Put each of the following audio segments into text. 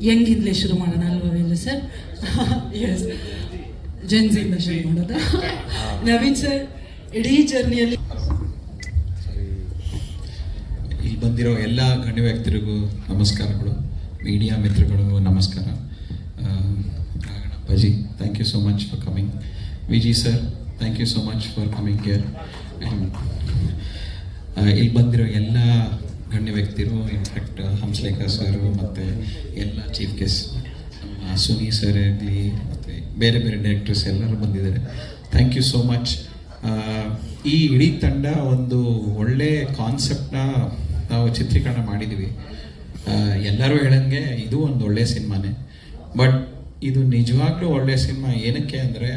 ಹೆಂಗಿಂದಲೇ ಶುರು ಮಾಡೋಣ ಅಲ್ವಾ ಸರ್? ಎಸ್, ಜೆನ್ಸಿಯಿಂದ ಶುರು ಮಾಡೋದು. ನವೀನ್ ಸರ್, ಇಡೀ ಜರ್ನಿಯಲ್ಲಿ ಇಲ್ಲಿ ಬಂದಿರೋ ಎಲ್ಲ ಗಣ್ಯ ವ್ಯಕ್ತಿರಿಗೂ ನಮಸ್ಕಾರಗಳು, ಮೀಡಿಯಾ ಮಿತ್ರಗಳಿಗೂ ನಮಸ್ಕಾರ. Raghannappaji, thank you so much for coming. Viji sir, thank you so much for coming here. ಇಲ್ಲಿ ಬಂದಿರೋ ಎಲ್ಲ ಗಣ್ಯ ವ್ಯಕ್ತಿರು, ಇನ್ಫ್ಯಾಕ್ಟ್ ಹಂಸಲೇಖ ಸರ್ ಮತ್ತು ಎಲ್ಲ ಚೀಫ್ ಗೆಸ್ಟ್, ನಮ್ಮ ಸುನಿ ಸರ್ ಆಗಲಿ ಮತ್ತು ಬೇರೆ ಬೇರೆ ಡೈರೆಕ್ಟರ್ಸ್ ಎಲ್ಲರೂ ಬಂದಿದ್ದಾರೆ. Thank you so much. ಈ ಇಡೀ ತಂಡ ಒಂದು ಒಳ್ಳೆ ಕಾನ್ಸೆಪ್ಟ್ನ ನಾವು ಚಿತ್ರೀಕರಣ ಮಾಡಿದ್ದೀವಿ. ಎಲ್ಲರೂ ಹೇಳಂಗೆ ಇದು ಒಂದು ಒಳ್ಳೆಯ ಸಿನಿಮಾನೇ. ಬಟ್ ಇದು ನಿಜವಾಗ್ಲೂ ಒಳ್ಳೆಯ ಸಿನಿಮಾ ಏನಕ್ಕೆ ಅಂದರೆ,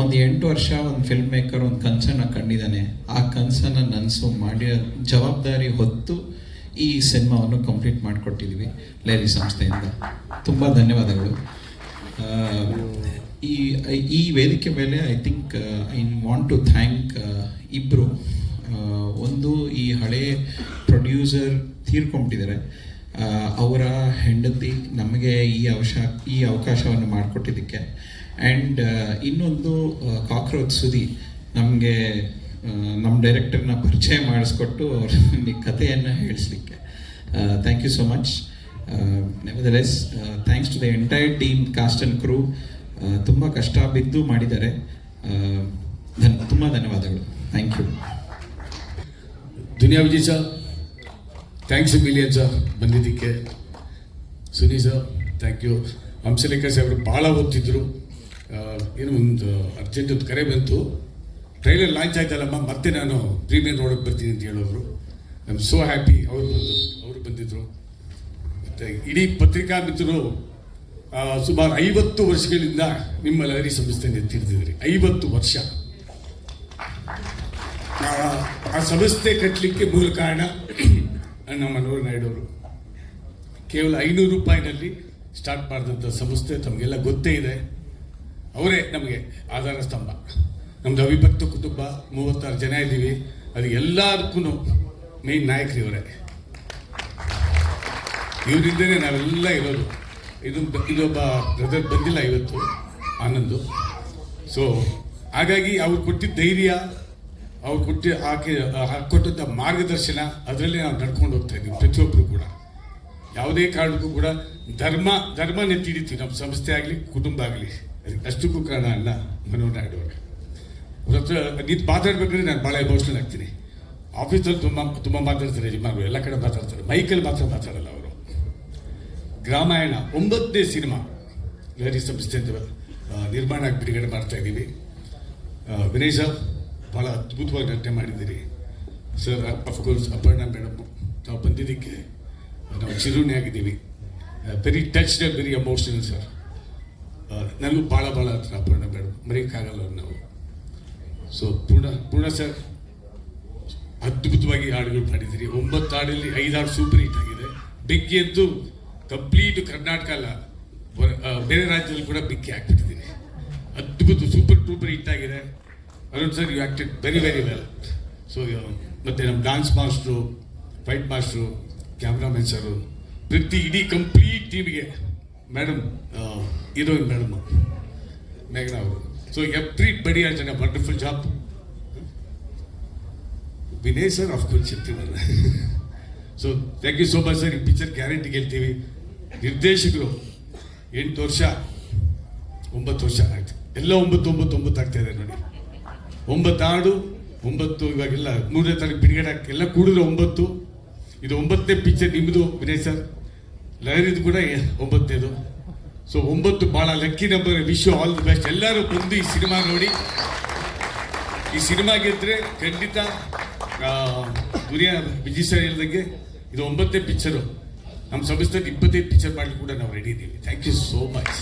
ಒಂದು 8 ವರ್ಷ ಒಂದು ಫಿಲ್ಮ್ ಮೇಕರ್ ಒಂದು ಕನಸನ್ನು ಕಂಡಿದ್ದಾನೆ. ಆ ಕನಸನ್ನು ನನಸು ಮಾಡಿ ಜವಾಬ್ದಾರಿ ಹೊತ್ತು ಈ ಸಿನಿಮಾವನ್ನು ಕಂಪ್ಲೀಟ್ ಮಾಡಿಕೊಟ್ಟಿದ್ದೀವಿ ಲೇರಿ ಸಂಸ್ಥೆಯಿಂದ. ತುಂಬ ಧನ್ಯವಾದಗಳು. ಈ ವೇದಿಕೆ ಮೇಲೆ I think I want to thank ಇಬ್ಬರು. ಒಂದು, ಈ ಹಳೆ ಪ್ರೊಡ್ಯೂಸರ್ ತೀರ್ಕೊಂಬಿಟ್ಟಿದ್ದಾರೆ, ಅವರ ಹೆಂಡತಿ ನಮಗೆ ಈ ಅವಕಾಶವನ್ನು ಮಾಡಿಕೊಟ್ಟಿದ್ದಕ್ಕೆ. ಆ್ಯಂಡ್ ಇನ್ನೊಂದು ಕಾಕ್ರೋಚ್ ಸುದಿ ನಮಗೆ ನಮ್ಮ ಡೈರೆಕ್ಟರ್ನ ಪರಿಚಯ ಮಾಡಿಸ್ಕೊಟ್ಟು ಅವ್ರ ಕಥೆಯನ್ನು ಹೇಳಿಸ್ಲಿಕ್ಕೆ. Thank you so much. Nevertheless, thanks to the entire team, cast and crew. ತುಂಬ ಕಷ್ಟ ಬಿದ್ದು ಮಾಡಿದ್ದಾರೆ. ತುಂಬ ಧನ್ಯವಾದಗಳು. Thank you. Duniya Vijay sir, thanks million sir ಬಂದಿದ್ದಕ್ಕೆ. Suni sir, thank you. Hamsalekha ಸಾಹೇಬರು ಭಾಳ ಓದ್ತಿದ್ರು. ಏನೋ ಒಂದು ಅರ್ಜೆಂಟ್ ಒಂದು ಕರೆ ಬಂತು, ಟ್ರೈಲರ್ ಲಾಂಚ್ ಆಯ್ತಲ್ಲಮ್ಮ, ಮತ್ತೆ ನಾನು ಪ್ರೀಮಿಯರ್ ನೋಡೋಕ್ಕೆ ಬರ್ತೀನಿ ಅಂತ ಹೇಳೋರು. I am so happy. ಅವರು ಬಂದಿದ್ದರು. ಮತ್ತು ಇಡೀ ಪತ್ರಿಕಾ ಮಿತ್ರರು ಸುಮಾರು 50 ವರ್ಷಗಳಿಂದ ನಿಮ್ಮ ಲಹರಿ ಸಂಸ್ಥೆಯನ್ನು ಎತ್ತಿಡ್ತಿದ್ರಿ. 50 ವರ್ಷ. ಆ ಸಂಸ್ಥೆ ಕಟ್ಟಲಿಕ್ಕೆ ಮೂಲ ಕಾರಣ ನಮ್ಮ ಮನೋಹರ್ ನಾಯ್ಡು ಅವರು. ಕೇವಲ 500 ರೂಪಾಯಿನಲ್ಲಿ ಸ್ಟಾರ್ಟ್ ಮಾಡಿದಂಥ ಸಂಸ್ಥೆ ತಮಗೆಲ್ಲ ಗೊತ್ತೇ ಇದೆ. ಅವರೇ ನಮಗೆ ಆಧಾರ ಸ್ತಂಭ. ನಮ್ಮದು ಅವಿಭಕ್ತ ಕುಟುಂಬ, 36 ಜನ ಇದ್ದೀವಿ. ಅದು ಎಲ್ಲದಕ್ಕೂ ಮೇನ್ ನಾಯಕರು ಇವರೇ. ಇವರಿಂದನೇ ನಾವೆಲ್ಲ ಇರೋದು. ಇದೊಬ್ಬ ಬ್ರದರ್ ಬಂದಿಲ್ಲ ಇವತ್ತು, ಆನಂದು. ಸೊ ಹಾಗಾಗಿ ಅವ್ರು ಕೊಟ್ಟಿದ್ದ ಧೈರ್ಯ, ಅವ್ರು ಕೊಟ್ಟಂಥ ಮಾರ್ಗದರ್ಶನ, ಅದರಲ್ಲೇ ನಾವು ನಡ್ಕೊಂಡು ಹೋಗ್ತಾ ಇದ್ದೀವಿ ಪ್ರತಿಯೊಬ್ಬರು ಕೂಡ. ಯಾವುದೇ ಕಾರಣಕ್ಕೂ ಕೂಡ ಧರ್ಮ ನೆತ್ತಿಡಿತೀವಿ. ನಮ್ಮ ಸಂಸ್ಥೆ ಆಗಲಿ, ಕುಟುಂಬ ಆಗಲಿ. ಅಷ್ಟಕ್ಕೂ ಕಾರಣ ಅಲ್ಲ ಮನೋಹರ್ ನಾಯ್ಡು ಅವರು. ಅವ್ರ ಹತ್ರ ನಿಂತು ಮಾತಾಡ್ಬೇಕಾದ್ರೆ ನಾನು ಭಾಳ ಎಮೋಷ್ನಲ್ ಆಗ್ತೀನಿ. ಆಫೀಸಲ್ಲಿ ತುಂಬ ಮಾತಾಡ್ತಾರೆ, ಯಜಮಾನರು ಎಲ್ಲ ಕಡೆ ಮಾತಾಡ್ತಾರೆ, ಮೈಕಲ್ಲಿ ಮಾತ್ರ ಮಾತಾಡಲ್ಲ ಅವರು. ಗ್ರಾಮಾಯಣ 9ನೇ ಸಿನಿಮಾ ಲಹರಿ ಸಂಸ್ಥೆಯಿಂದ ನಿರ್ಮಾಣ ಬಿಡುಗಡೆ ಮಾಡ್ತಾ ಇದ್ದೀವಿ. ವಿನಯ್ ಸರ್ ಭಾಳ ಅದ್ಭುತವಾಗಿ ನಟನೆ ಮಾಡಿದ್ದೀರಿ ಸರ್. ಅಫ್ಕೋರ್ಸ್ ಅಪರ್ಣಾ ಮೇಡಮ್, ನಾವು ಬಂದಿದ್ದಕ್ಕೆ ನಾವು ಚಿರುಣಿ ಆಗಿದ್ದೀವಿ. Very touched and very emotional sir. ನನಗೂ ಭಾಳ ಹತ್ರ ಅಪರ್ಣಾ ಮೇಡಮ್, ಮರೆಯೋಕ್ಕಾಗಲ್ಲ ನಾವು. ಸೊ ಪೂರ್ಣ ಸರ್ ಅದ್ಭುತವಾಗಿ ಹಾಡುಗಳು ಮಾಡಿದ್ದೀರಿ. 9 ಹಾಡಲ್ಲಿ 5 ಹಾಡು ಸೂಪರ್ ಹಿಟ್ ಆಗಿದೆ. ಬೆಂಕಿ ಅಂತೂ ಕಂಪ್ಲೀಟ್ ಕರ್ನಾಟಕ ಅಲ್ಲ, ಬೇರೆ ರಾಜ್ಯದಲ್ಲಿ ಕೂಡ ಬೆಂಕಿ ಹಾಕ್ಬಿಟ್ಟಿದ್ದೀನಿ. ಅದ್ಭುತ ಸೂಪರ್ ಹಿಟ್ ಆಗಿದೆ. Arun sir, you acted very well. So ಮತ್ತು ನಮ್ಮ dance master, fight master, cameraman sir, ಇಡೀ ಕಂಪ್ಲೀಟ್ ಟೀಮಿಗೆ, ಮೇಡಮ್ ಹೀರೋಯಿನ್ ಮೇಡಮ್ ಮೇಘನಾ ಅವರು. So everybody has done a wonderful job. Vinay sir of course ಇರ್ತೀವಲ್ಲ. So thank you so much sir. ಈ picture guarantee ಗೆಲ್ತೀವಿ. ನಿರ್ದೇಶಕರು 8 ವರ್ಷ 9 ವರ್ಷ ಆಯ್ತು. ಎಲ್ಲ 9 ಆಗ್ತಾ ಇದೆ ನೋಡಿ. 9 ಹಾಡು 9, ಇವಾಗೆಲ್ಲ 3ನೇ ತಾರೀಕು ಬಿಡುಗಡೆ ಆಗ್ತಾ, ಎಲ್ಲ ಕೂಡಿದ್ರೆ 9. ಇದು 9ನೇ ಪಿಕ್ಚರ್ ನಿಮ್ಮದು ವಿನಯ್ ಸರ್. ಲಹರಿದು ಕೂಡ 9ನೇದು. ಸೊ 9 ಭಾಳ lucky number. Wish you all the best. ಎಲ್ಲರೂ ಬಂದು ಈ ಸಿನಿಮಾ ನೋಡಿ. ಈ ಸಿನಿಮಾ ಗೆದ್ದರೆ ಖಂಡಿತ ದುನಿಯಾ ವಿಜಯ್ ಸರ್ ಹೇಳಿದಂಗೆ ಇದು 9ನೇ ಪಿಕ್ಚರು. ನಮ್ಮ ಸಂಸ್ಥೆಗೆ 25 ಪಿಕ್ಚರ್ ಮಾಡಲಿಕ್ಕೆ ಕೂಡ ನಾವು ರೆಡಿ ಇದ್ದೀವಿ. Thank you so much.